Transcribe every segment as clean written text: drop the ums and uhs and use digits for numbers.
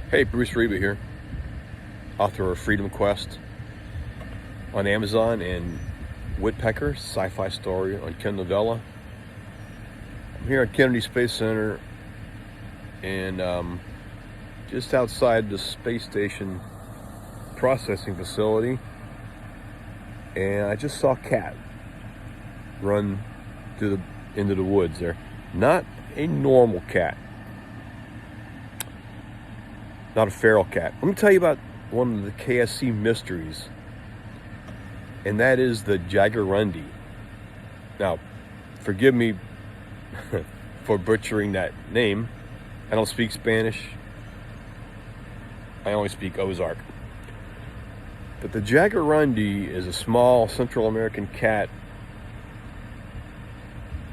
Hey, Bruce Reba here, author of Freedom Quest on Amazon and Woodpecker, sci-fi story on Kindle Novella. I'm here at Kennedy Space Center and just outside the space station processing facility, and I just saw a cat run into the woods there. Not a normal cat. Not a feral cat. Let me tell you about one of the KSC mysteries, and that is the Jaguarundi. Now, forgive me for butchering that name. I don't speak Spanish. I only speak Ozark. But the Jaguarundi is a small Central American cat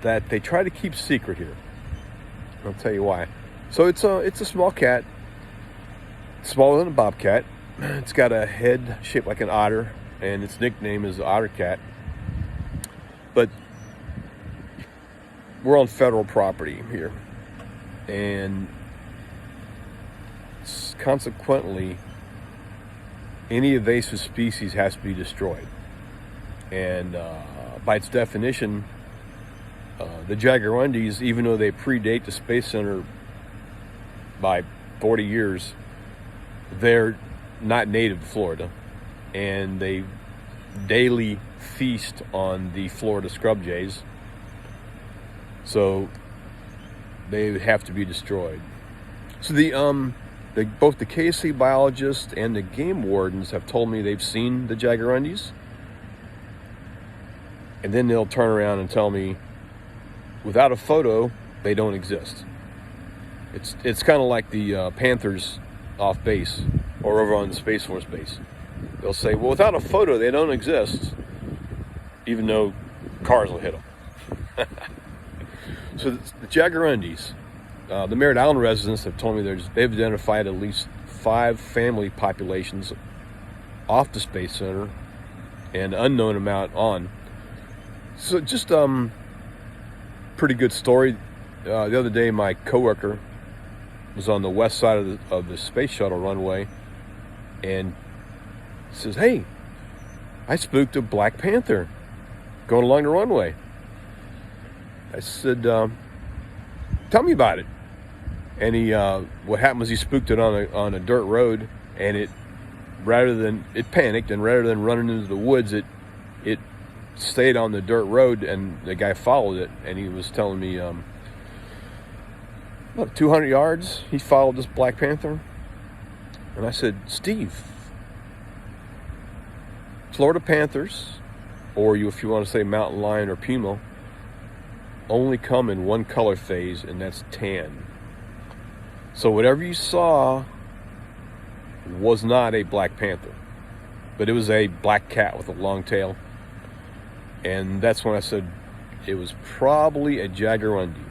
that they try to keep secret here. I'll tell you why. So it's a small cat. Smaller than a bobcat. It's got a head shaped like an otter, and its nickname is the Otter Cat. But we're on federal property here, and consequently, any invasive species has to be destroyed. And by its definition, the Jaguarundis, even though they predate the Space Center by 40 years, they're not native to Florida, and they daily feast on the Florida scrub jays, so they have to be destroyed. So both the KSC biologists and the game wardens have told me they've seen the Jaguarundis, and then they'll turn around and tell me without a photo they don't exist. It's kind of like the Panthers off base or over on the Space Force base. They'll say, well, without a photo they don't exist, even though cars will hit them. So the Jaguarundis, the Merritt Island residents have told me they've identified at least 5 family populations off the Space Center and an unknown amount on. So just pretty good story. The other day my coworker was on the west side of the space shuttle runway and says, hey, I spooked a black panther going along the runway. I said, tell me about it. And what happened was he spooked it on a dirt road, and it panicked, and rather than running into the woods, it stayed on the dirt road, and the guy followed it, and he was telling me about 200 yards, he followed this black panther. And I said, Steve, Florida Panthers, or if you want to say mountain lion or puma, only come in one color phase, and that's tan. So whatever you saw was not a black panther, but it was a black cat with a long tail. And that's when I said it was probably a Jaguarundi.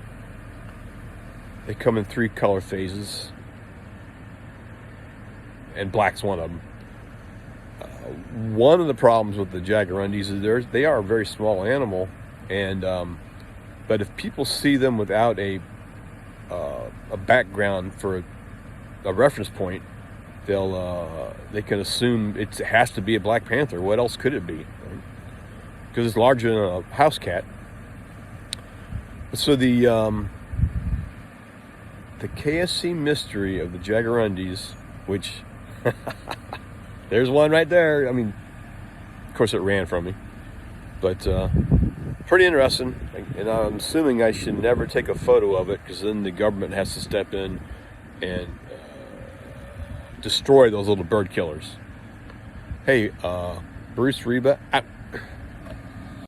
They come in 3 color phases, and black's one of them. One of the problems with the Jaguarundis is they are a very small animal, and but if people see them without a background for a reference point, they can assume it has to be a black panther. What else could it be? Because it's larger than a house cat. So the KSC mystery of the Jaguarundis, which there's one right there. I mean, of course it ran from me, but pretty interesting. And I'm assuming I should never take a photo of it, because then the government has to step in and destroy those little bird killers. Hey, Bruce Reba out.